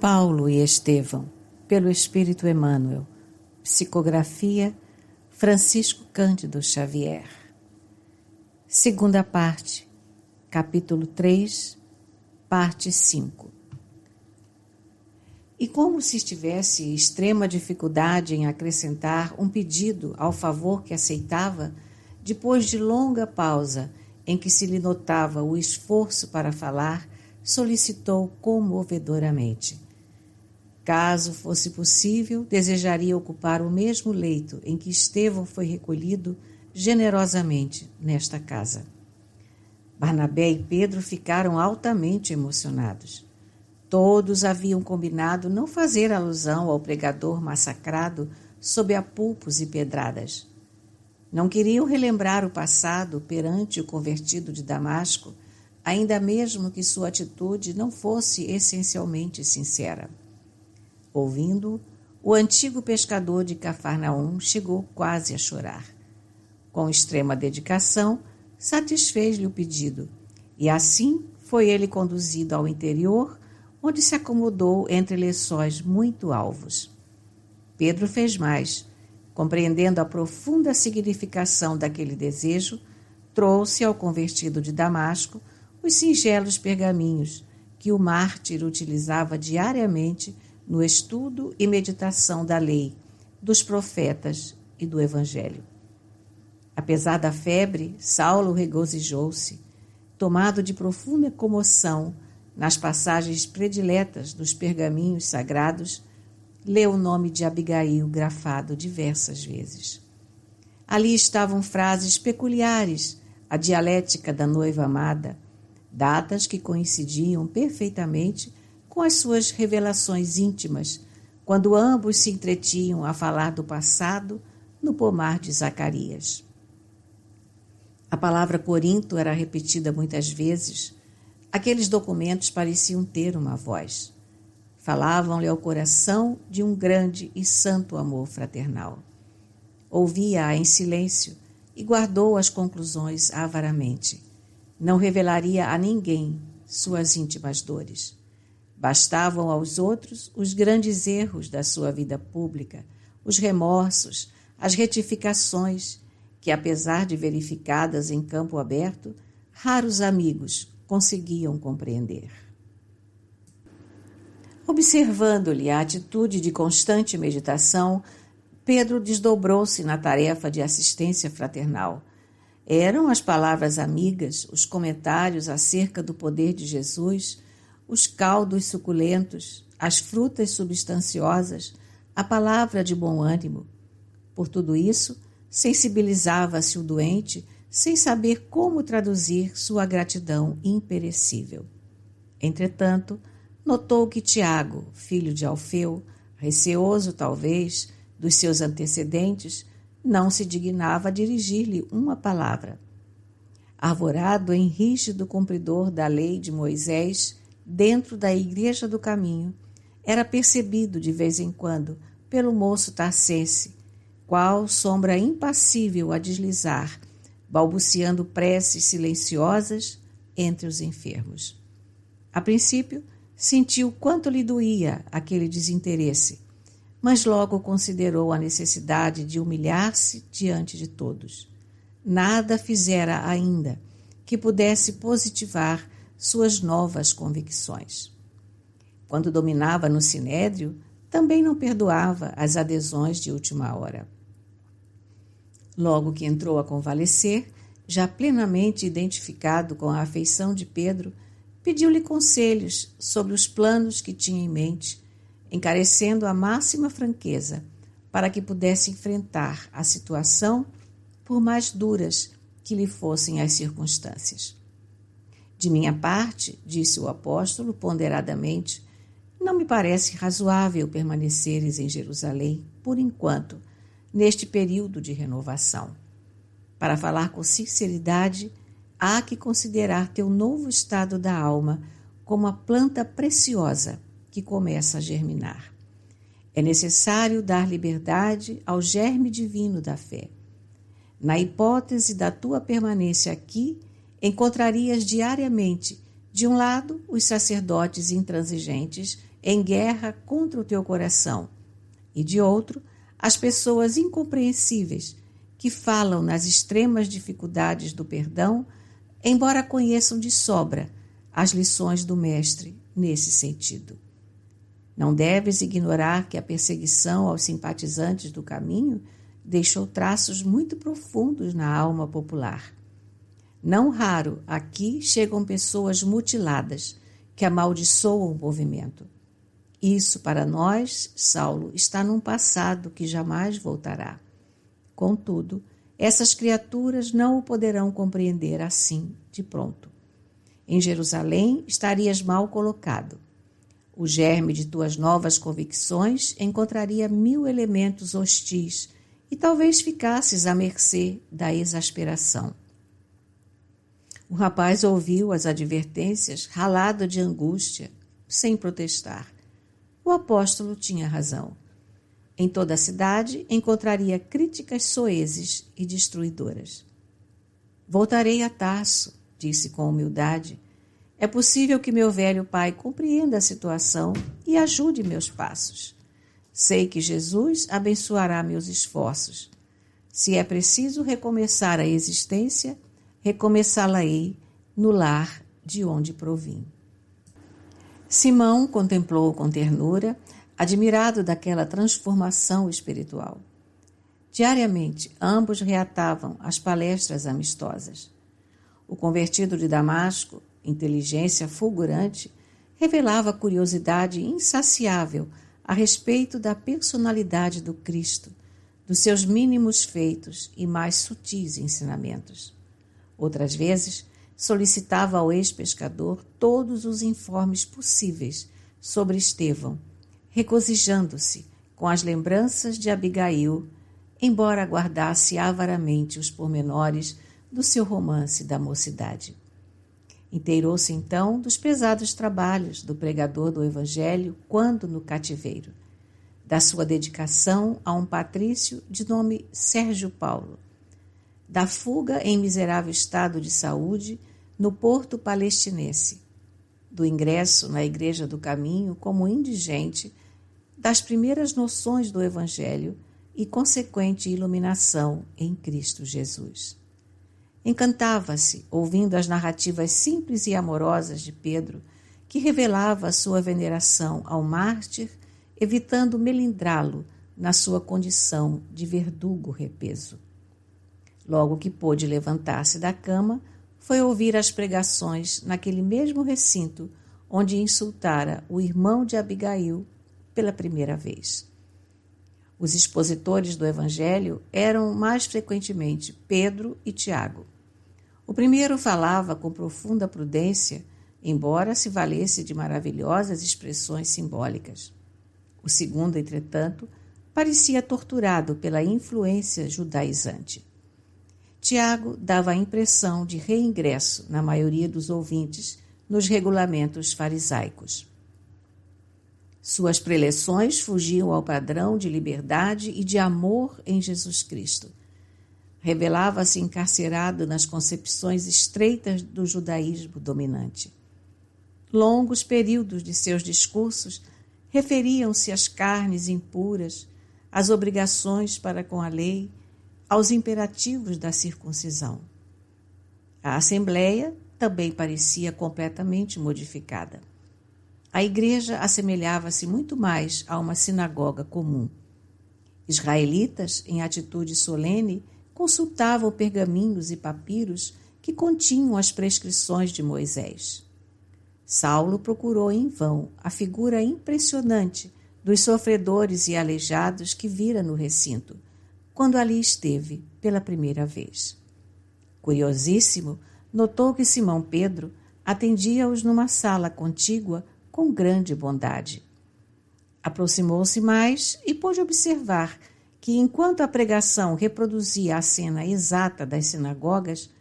Paulo e Estevão, pelo Espírito Emmanuel. Psicografia Francisco Cândido Xavier. Segunda parte, capítulo 3, parte 5. E como se estivesse extrema dificuldade em acrescentar um pedido ao favor que aceitava, depois de longa pausa em que se lhe notava o esforço para falar, solicitou comovedoramente. Caso fosse possível, desejaria ocupar o mesmo leito em que Estevão foi recolhido generosamente nesta casa. Barnabé e Pedro ficaram altamente emocionados. Todos haviam combinado não fazer alusão ao pregador massacrado sob apulpos e pedradas. Não queriam relembrar o passado perante o convertido de Damasco, ainda mesmo que sua atitude não fosse essencialmente sincera. Ouvindo-o, o antigo pescador de Cafarnaum chegou quase a chorar. Com extrema dedicação, satisfez-lhe o pedido, e assim foi ele conduzido ao interior, onde se acomodou entre lençóis muito alvos. Pedro fez mais. Compreendendo a profunda significação daquele desejo, trouxe ao convertido de Damasco os singelos pergaminhos que o mártir utilizava diariamente no estudo e meditação da lei, dos profetas e do Evangelho. Apesar da febre, Saulo regozijou-se, tomado de profunda comoção nas passagens prediletas dos pergaminhos sagrados, leu o nome de Abigail grafado diversas vezes. Ali estavam frases peculiares, a dialética da noiva amada, datas que coincidiam perfeitamente com as suas revelações íntimas, quando ambos se entretinham a falar do passado no pomar de Zacarias. A palavra Corinto era repetida muitas vezes. Aqueles documentos pareciam ter uma voz. Falavam-lhe ao coração de um grande e santo amor fraternal. Ouvia-a em silêncio e guardou as conclusões avaramente. Não revelaria a ninguém suas íntimas dores. Bastavam aos outros os grandes erros da sua vida pública, os remorsos, as retificações, que, apesar de verificadas em campo aberto, raros amigos conseguiam compreender. Observando-lhe a atitude de constante meditação, Pedro desdobrou-se na tarefa de assistência fraternal. Eram as palavras amigas, os comentários acerca do poder de Jesus, os caldos suculentos, as frutas substanciosas, a palavra de bom ânimo. Por tudo isso, sensibilizava-se o doente sem saber como traduzir sua gratidão imperecível. Entretanto, notou que Tiago, filho de Alfeu, receoso talvez dos seus antecedentes, não se dignava a dirigir-lhe uma palavra. Arvorado em rígido cumpridor da lei de Moisés, dentro da Igreja do Caminho, era percebido de vez em quando pelo moço tarcense, qual sombra impassível a deslizar, balbuciando preces silenciosas entre os enfermos. A princípio, sentiu quanto lhe doía aquele desinteresse, mas logo considerou a necessidade de humilhar-se diante de todos. Nada fizera ainda que pudesse positivar suas novas convicções. Quando dominava no sinédrio, também não perdoava as adesões de última hora. Logo que entrou a convalescer, já plenamente identificado com a afeição de Pedro, pediu-lhe conselhos sobre os planos que tinha em mente, encarecendo a máxima franqueza para que pudesse enfrentar a situação, por mais duras que lhe fossem as circunstâncias. De minha parte, disse o apóstolo ponderadamente, não me parece razoável permaneceres em Jerusalém, por enquanto, neste período de renovação. Para falar com sinceridade, há que considerar teu novo estado da alma como a planta preciosa que começa a germinar. É necessário dar liberdade ao germe divino da fé. Na hipótese da tua permanência aqui, encontrarias diariamente De um lado, os sacerdotes intransigentes em guerra contra o teu coração, e de outro, as pessoas incompreensíveis que falam nas extremas dificuldades do perdão, embora conheçam de sobra as lições do Mestre nesse sentido. Não deves ignorar que a perseguição aos simpatizantes do caminho deixou traços muito profundos na alma popular. Não raro aqui chegam pessoas mutiladas que amaldiçoam o movimento. Isso, para nós, Saulo, está num passado que jamais voltará. Contudo, essas criaturas não o poderão compreender assim, de pronto. Em Jerusalém estarias mal colocado. O germe de tuas novas convicções encontraria 1000 elementos hostis e talvez ficasses à mercê da exasperação. O rapaz ouviu as advertências, ralado de angústia, sem protestar. O apóstolo tinha razão. Em toda a cidade encontraria críticas soezes e destruidoras. Voltarei a Tarso, disse com humildade. É possível que meu velho pai compreenda a situação e ajude meus passos. Sei que Jesus abençoará meus esforços. Se é preciso recomeçar a existência, recomeçá-la-ei no lar de onde provim. Simão contemplou com ternura, admirado daquela transformação espiritual. Diariamente, ambos reatavam as palestras amistosas. O convertido de Damasco, inteligência fulgurante, revelava curiosidade insaciável a respeito da personalidade do Cristo, dos seus mínimos feitos e mais sutis ensinamentos. Outras vezes, solicitava ao ex-pescador todos os informes possíveis sobre Estevão, regozijando-se com as lembranças de Abigail, embora guardasse avaramente os pormenores do seu romance da mocidade. Inteirou-se então dos pesados trabalhos do pregador do Evangelho quando no cativeiro, da sua dedicação a um patrício de nome Sérgio Paulo, da fuga em miserável estado de saúde no porto palestinense, do ingresso na Igreja do Caminho como indigente, das primeiras noções do Evangelho e consequente iluminação em Cristo Jesus. Encantava-se ouvindo as narrativas simples e amorosas de Pedro, que revelava a sua veneração ao mártir, evitando melindrá-lo na sua condição de verdugo repeso. Logo que pôde levantar-se da cama, foi ouvir as pregações naquele mesmo recinto onde insultara o irmão de Abigail pela primeira vez. Os expositores do Evangelho eram mais frequentemente Pedro e Tiago. O primeiro falava com profunda prudência, embora se valesse de maravilhosas expressões simbólicas. O segundo, entretanto, parecia torturado pela influência judaizante. Tiago dava a impressão de reingresso na maioria dos ouvintes nos regulamentos farisaicos. Suas preleções fugiam ao padrão de liberdade e de amor em Jesus Cristo. Revelava-se encarcerado nas concepções estreitas do judaísmo dominante. Longos períodos de seus discursos referiam-se às carnes impuras, às obrigações para com a lei, aos imperativos da circuncisão. A Assembleia também parecia completamente modificada. A igreja assemelhava-se muito mais a uma sinagoga comum. Israelitas, em atitude solene, consultavam pergaminhos e papiros que continham as prescrições de Moisés. Saulo procurou em vão a figura impressionante dos sofredores e aleijados que vira no recinto, quando ali esteve pela primeira vez. Curiosíssimo, notou que Simão Pedro atendia-os numa sala contígua com grande bondade. Aproximou-se mais e pôde observar que, enquanto a pregação reproduzia a cena exata das sinagogas,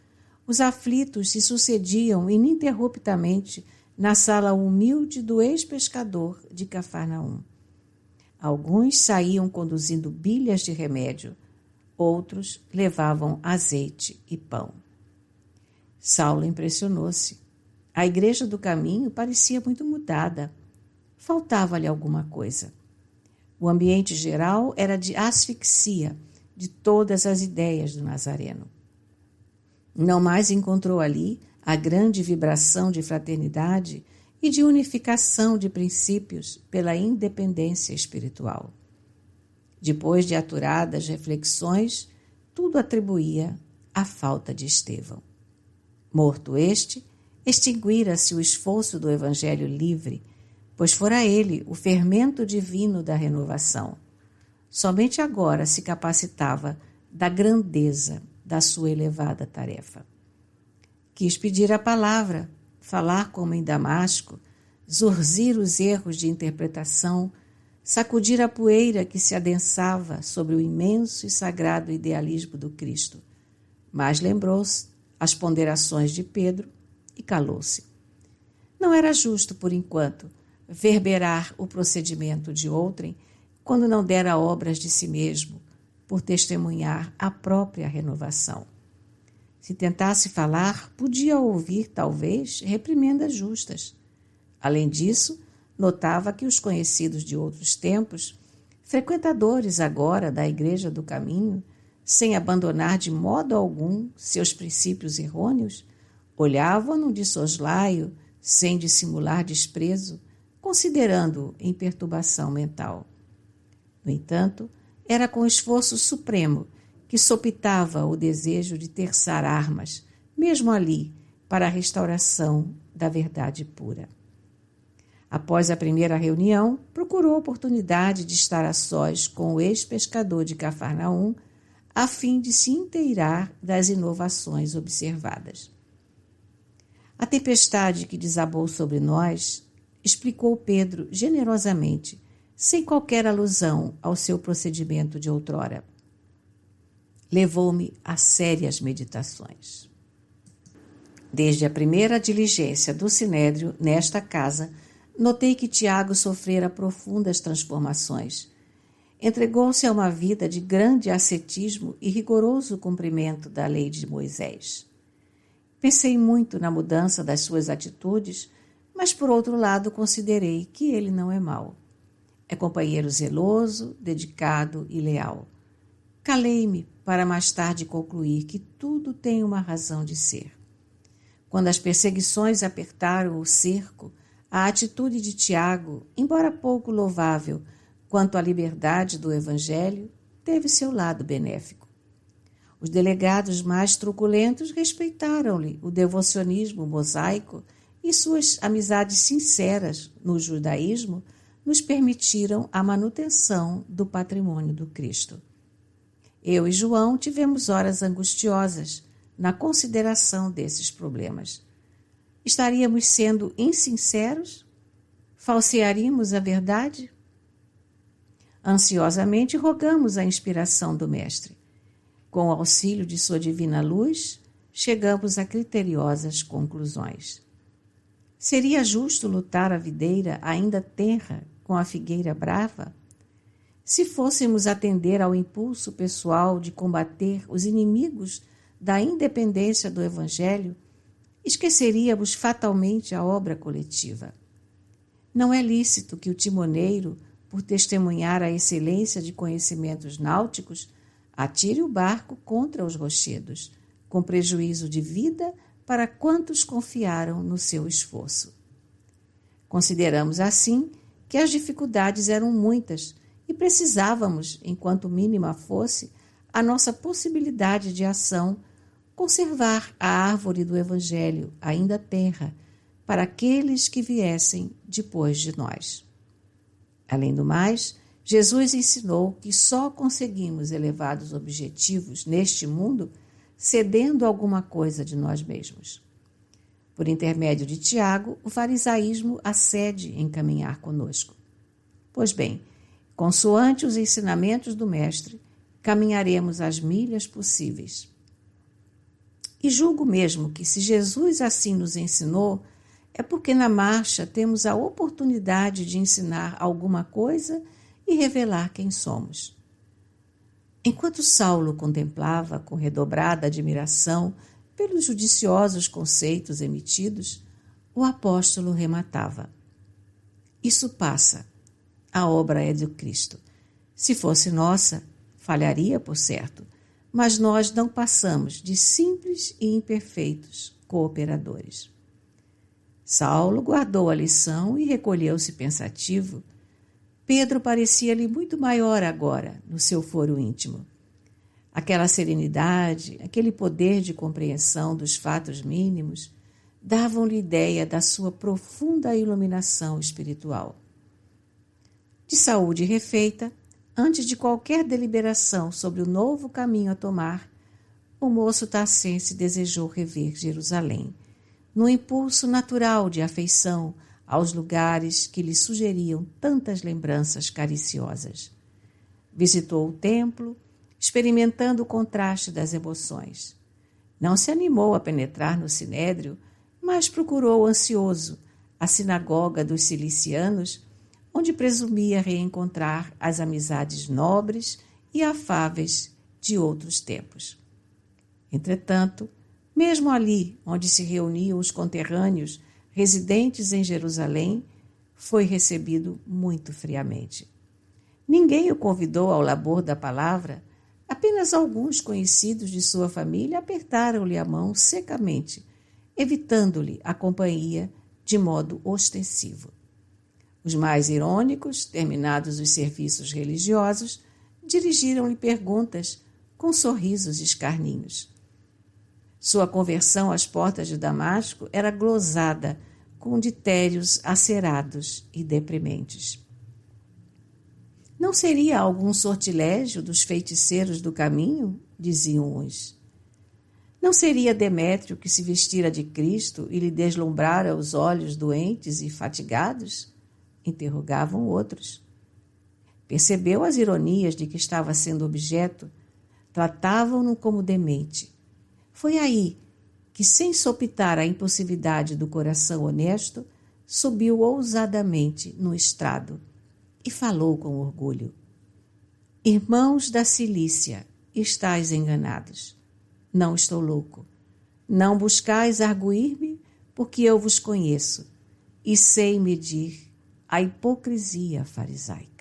os aflitos se sucediam ininterruptamente na sala humilde do ex-pescador de Cafarnaum. Alguns saíam conduzindo bilhas de remédio, outros levavam azeite e pão. Saulo impressionou-se. A igreja do caminho parecia muito mudada. Faltava-lhe alguma coisa. O ambiente geral era de asfixia de todas as ideias do Nazareno. Não mais encontrou ali a grande vibração de fraternidade e de unificação de princípios pela independência espiritual. Depois de aturadas reflexões, tudo atribuía à falta de Estevão. Morto este, extinguira-se o esforço do Evangelho livre, pois fora ele o fermento divino da renovação. Somente agora se capacitava da grandeza da sua elevada tarefa. Quis pedir a palavra, falar como em Damasco, zurzir os erros de interpretação, sacudir a poeira que se adensava sobre o imenso e sagrado idealismo do Cristo. Mas lembrou-se as ponderações de Pedro e calou-se. Não era justo, por enquanto, verberar o procedimento de outrem quando não dera obras de si mesmo, por testemunhar a própria renovação. Se tentasse falar, podia ouvir, talvez, reprimendas justas. Além disso, notava que os conhecidos de outros tempos, frequentadores agora da Igreja do Caminho, sem abandonar de modo algum seus princípios errôneos, olhavam-no de soslaio, sem dissimular desprezo, considerando-o em perturbação mental. No entanto, era com esforço supremo que sopitava o desejo de terçar armas, mesmo ali, para a restauração da verdade pura. Após a primeira reunião, procurou a oportunidade de estar a sós com o ex-pescador de Cafarnaum, a fim de se inteirar das inovações observadas. A tempestade que desabou sobre nós, explicou Pedro generosamente, sem qualquer alusão ao seu procedimento de outrora, levou-me a sérias meditações. Desde a primeira diligência do Sinédrio nesta casa, notei que Tiago sofrera profundas transformações. Entregou-se a uma vida de grande ascetismo e rigoroso cumprimento da lei de Moisés. Pensei muito na mudança das suas atitudes, mas, por outro lado, considerei que ele não é mau. É companheiro zeloso, dedicado e leal. Calei-me para mais tarde concluir que tudo tem uma razão de ser. Quando as perseguições apertaram o cerco, a atitude de Tiago, embora pouco louvável quanto à liberdade do Evangelho, teve seu lado benéfico. Os delegados mais truculentos respeitaram-lhe o devocionismo mosaico e suas amizades sinceras no judaísmo nos permitiram a manutenção do patrimônio do Cristo. Eu e João tivemos horas angustiosas na consideração desses problemas. Estaríamos sendo insinceros? Falsearíamos a verdade? Ansiosamente rogamos a inspiração do Mestre. Com o auxílio de sua divina luz, chegamos a criteriosas conclusões. Seria justo lutar a videira ainda tenra com a figueira brava? Se fôssemos atender ao impulso pessoal de combater os inimigos da independência do Evangelho, esqueceríamos fatalmente a obra coletiva. Não é lícito que o timoneiro, por testemunhar a excelência de conhecimentos náuticos, atire o barco contra os rochedos, com prejuízo de vida para quantos confiaram no seu esforço. Consideramos assim que as dificuldades eram muitas e precisávamos, enquanto mínima fosse, a nossa possibilidade de ação, conservar a árvore do Evangelho ainda tenra para aqueles que viessem depois de nós. Além do mais, Jesus ensinou que só conseguimos elevados objetivos neste mundo cedendo alguma coisa de nós mesmos. Por intermédio de Tiago, o farisaísmo acede em caminhar conosco. Pois bem, consoante os ensinamentos do Mestre, caminharemos as milhas possíveis. E julgo mesmo que, se Jesus assim nos ensinou, é porque na marcha temos a oportunidade de ensinar alguma coisa e revelar quem somos. Enquanto Saulo contemplava com redobrada admiração pelos judiciosos conceitos emitidos, O apóstolo rematava: isso passa. A obra é de Cristo. Se fosse nossa, falharia, por certo, mas nós não passamos de simples e imperfeitos cooperadores. Saulo guardou a lição e recolheu-se pensativo. Pedro parecia-lhe muito maior agora, no seu foro íntimo. Aquela serenidade, aquele poder de compreensão dos fatos mínimos, davam-lhe ideia da sua profunda iluminação espiritual. De saúde refeita, antes de qualquer deliberação sobre o novo caminho a tomar, o moço tarcense desejou rever Jerusalém, no impulso natural de afeição aos lugares que lhe sugeriam tantas lembranças cariciosas. Visitou o templo, experimentando o contraste das emoções. Não se animou a penetrar no sinédrio, mas procurou ansioso a sinagoga dos cilicianos, onde presumia reencontrar as amizades nobres e afáveis de outros tempos. Entretanto, mesmo ali onde se reuniam os conterrâneos residentes em Jerusalém, foi recebido muito friamente. Ninguém o convidou ao labor da palavra, apenas alguns conhecidos de sua família apertaram-lhe a mão secamente, evitando-lhe a companhia de modo ostensivo. Os mais irônicos, terminados os serviços religiosos, dirigiram-lhe perguntas com sorrisos escarninhos. Sua conversão às portas de Damasco era glosada com ditérios acerados e deprimentes. Não seria algum sortilégio dos feiticeiros do caminho? Diziam uns. Não seria Demétrio que se vestira de Cristo e lhe deslumbrara os olhos doentes e fatigados? Interrogavam outros. Percebeu as ironias de que estava sendo objeto, tratavam-no como demente. Foi aí que, sem sopitar a impulsividade do coração honesto, subiu ousadamente no estrado e falou com orgulho. Irmãos da Cilícia, estáis enganados. Não estou louco. Não buscais arguir-me, porque eu vos conheço e sei medir a hipocrisia farisaica.